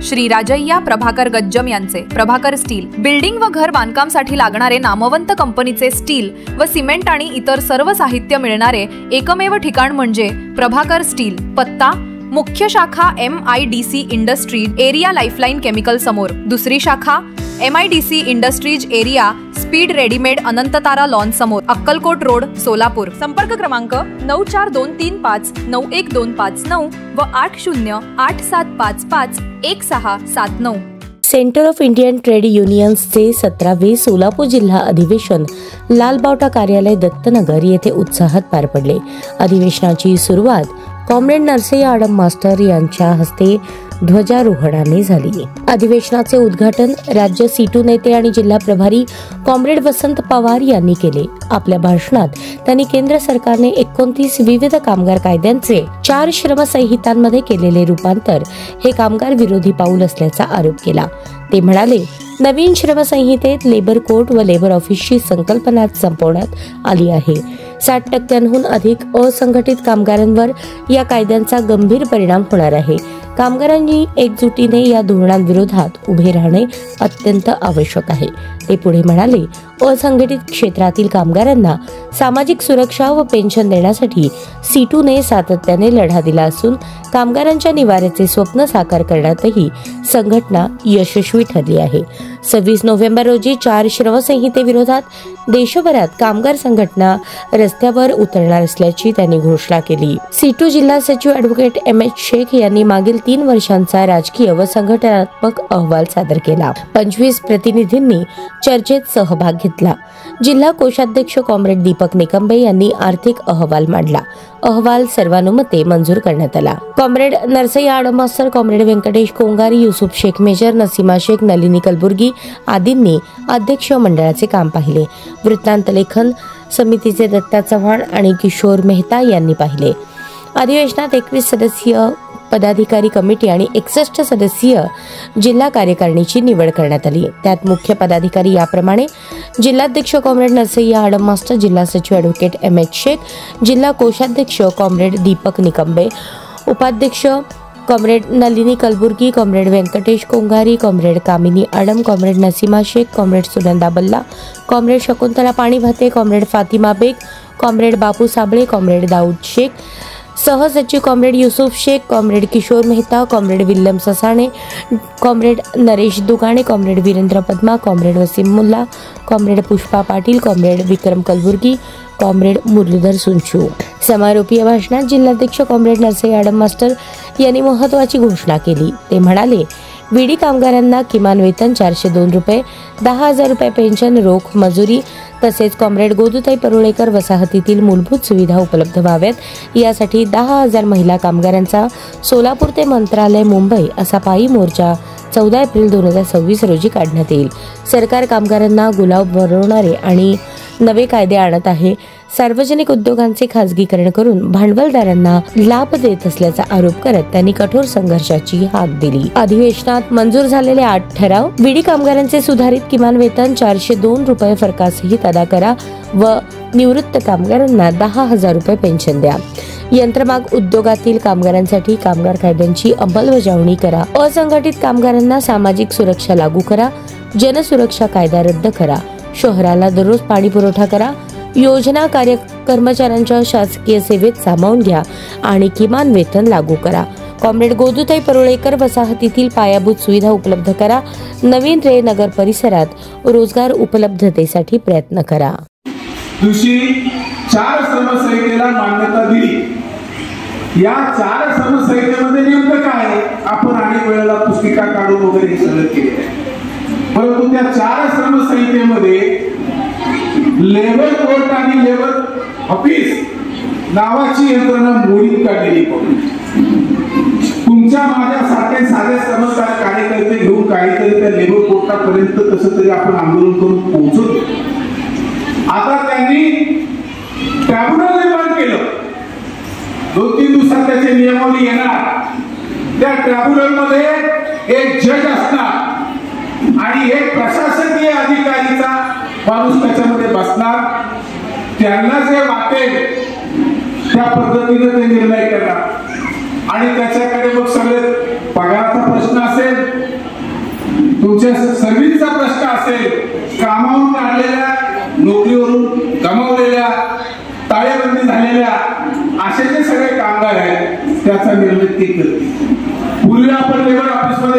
श्री राजय्या प्रभाकर गज्जम यांचे Prabhakar steel building व घर बांधकामासाठी लागणारे नामवंत कंपनीचे स्टील व सिमेंट आणि इतर सर्व साहित्य मिळणारे एकमेव ठिकाण म्हणजे प्रभाकर स्टील। पत्ता मुख्य शाखा MIDC industries area Lifeline chemical समोर, दुसरी शाखा MIDC industries area speed readymade Anantatara lawn समोर, अक्कलकोट रोड सोलापूर। संपर्क क्रमांक 9423591259 व 8087551679। सेंटर ऑफ इंडियन ट्रेड युनियन्सचे 17वे सोलापूर जिल्हा अधिवेशन लालबावटा कार्यालय दत्तनगर येथे उत्साहात पार पडले। अधिवेशनाची सुरुवात कॉम्रेड नरसय्या आडम मास्टर यांच्या हस्ते ध्वजारोहणाने झाली। अधिवेशनाचे उद्घाटन राज्य C2 नेते आणि जिल्हा प्रभारी कॉम्रेड वसंत पवार यांनी केले। आपल्या भाषणात त्यांनी केंद्र सरकारने 29 विविध कामगार कायद्यांचे 4 श्रमसंहितांमध्ये केलेले रूपांतर हे कामगार विरोधी पाऊल असल्याचा आरोप केला। ते म्हणाले, नवीन श्रमसंहितेत लेबर कोर्ट व लेबर ऑफिसची संकल्पना संपवण्यात आली आहे। 60% अधिक असंघटित कामगारांवर या कायद्यांचा गंभीर परिणाम होणार आहे। कामगारांनी एकजुटीने या धोरणांविरोधात उभे राहणे अत्यंत आवश्यक आहे। ते पुढे म्हणाले, असंघटित क्षेत्रातील कामगारांना सामाजिक सुरक्षा व पेन्शन देण्यासाठी C2 ने सातत्याने लढा दिला असून कामगारांच्या निवाऱ्याचे स्वप्न साकार करण्यातही संघटना यशस्वी ठरली आहे। 26 नोव्हेंबर रोजी 4 श्रमसंहितेविरोधात देशभरात कामगार संघटना रस्त्यावर उतरणार असल्याची त्यांनी घोषणा केली। C2 जिल्हा सचिव ॲडव्होकेट MH शेख यांनी मागील 3 वर्षांचा राजकीय व संघटनात्मक अहवाल सादर केला। 25 प्रतिनिधींनी चर्चेत सहभाग घेतला। जिल्हा कोषाध्यक्ष कॉम्रेड दीपक निकंबे यांनी आर्थिक अहवाल मांडला। अहवाल सर्वानुमते मंजूर करण्यात आला। Comrade Narsayya Adam master, comrade Venkatesh Kongari, Yusuf Shaikh major, Nasima Shaikh, Nalini Kalburgi आदींनी अध्यक्ष मंडळाचे काम पाहिले। वृत्तांत लेखन समितीचे दत्ता चव्हाण आणि किशोर मेहता यांनी पाहिले। अधिवेशनात 21 सदस्यीय पदाधिकारी कमिटी आणि 61 सदस्यीय जिल्हा कार्यकारिणीची निवड करण्यात आली। त्यात मुख्य पदाधिकारी याप्रमाणे: जिल्हाध्यक्ष कॉम्रेड नरसय्या आडम मास्टर, जिल्हा सचिव ॲडव्होकेट MH शेख, जिल्हा कोषाध्यक्ष कॉम्रेड दीपक निकंबे, उपाध्यक्ष comrade Nalini Kalburgi, comrade Venkatesh Kongari, comrade Kamini Adam, comrade Naseema Shaikh, comrade Sunanda Balla, comrade Shakuntala Panibhate, comrade Fatima Baig, comrade Bapu Sable, comrade Dawood Shaikh, सहसचिव comrade Yusuf Shaikh, comrade Kishor Mehta, comrade William Sasane, comrade Naresh Dugane, comrade Virendra Padma, comrade Waseem Mulla, comrade Pushpa Patil, comrade Vikram Kalburgi, comrade Muralidhar Sunchu. समारोपीय भाषणात जिल्हाध्यक्ष कॉम्रेड नरसय्या आडम मास्टर यांनी महत्त्वाची घोषणा केली। ते म्हणाले, विडी कामगारांना किमान वेतन 402 रुपये, 10,000 रुपये पेन्शन, रोख मजुरी तसेच कॉम्रेड गोदूताई परुळेकर वसाहतीतील मूलभूत सुविधा उपलब्ध व्हाव्यात यासाठी 10,000 महिला कामगारांचा सोलापूर ते मंत्रालय मुंबई असा पायी मोर्चा 14 एप्रिल 2026 रोजी काढण्यात येईल। सरकार कामगारांना गुलाब बनवणारे आणि नवे कायदे आणत आहे। सार्वजनिक उद्योगांचे खासगीकरण करून भांडवलदारांना लाभ देत असल्याचा आरोप करत त्यांनी कठोर संघर्षाची हाक दिली। अधिवेशनात मंजूर झालेले 8 ठराव: विडी कामगारांचे सुधारित किमान वेतन 402 रुपये फरकासहित अदा करा व निवृत्त कामगारांना 10,000 रुपये पेन्शन द्या। यंत्रमाग उद्योगातील कामगारांसाठी कामगार कायद्यांची अंमलबजावणी करा। असंघटित कामगारांना सामाजिक सुरक्षा लागू करा। जनसुरक्षा कायदा रद्द करा। शहराला दररोज पाणी पुरवठा करा। योजना कर्मचाऱ्यांच्या शासकीय सेवेत सामावून घ्या आणि किमान वेतन लागू करा। कॉम्रेड गोदूताई परुळेकर वसाहतीतील पायाभूत सुविधा उपलब्ध करा। नवीन रे नगर परिसरात रोजगार उपलब्धतेसाठी प्रयत्न करा। दिवशी 4 श्रमसंहितेला मान्यता दिली। या 4 श्रमसंहितेमध्ये नेमकं काय आपण अनेक वेळेला पुस्तिका काढून वगैरे सगळं केले, परंतु त्या 4 श्रमसंहितेमध्ये लेबर कोर्ट आणि लेबर ऑफिस नावाची यंत्रणा मोडीत काढलेली पडली। तुमच्या माझ्यासारखे साधे समजदार कार्यकर्ते घेऊन काहीतरी त्या लेबर कोर्टापर्यंत कसं तरी आपण आंदोलन करून पोहोचलो। आता त्यांनी ट्रायब्युनल निर्माण केलं। 2-3 दिवसात त्याचे नियमावली येणार। त्या ट्रायब्युनल मध्ये एक जज असणार आणि एक प्रशासकीय अधिकारीचा माणूस त्याच्यामध्ये बसणार। त्यांना जे वाटेल त्या पद्धतीने ते निर्णय करणार। आणि त्याच्याकडे मग सगळे पगाराचा प्रश्न असेल, तुमच्या सर्व्हिसचा प्रश्न असेल, कामावून काढलेल्या, नोकरीवरून गमावलेल्या, ताळेबंदी झालेल्या असे जे सगळे कामगार आहेत त्याचा निर्णय ती करते. पूर्वी आपण लेबर ऑफिसमध्ये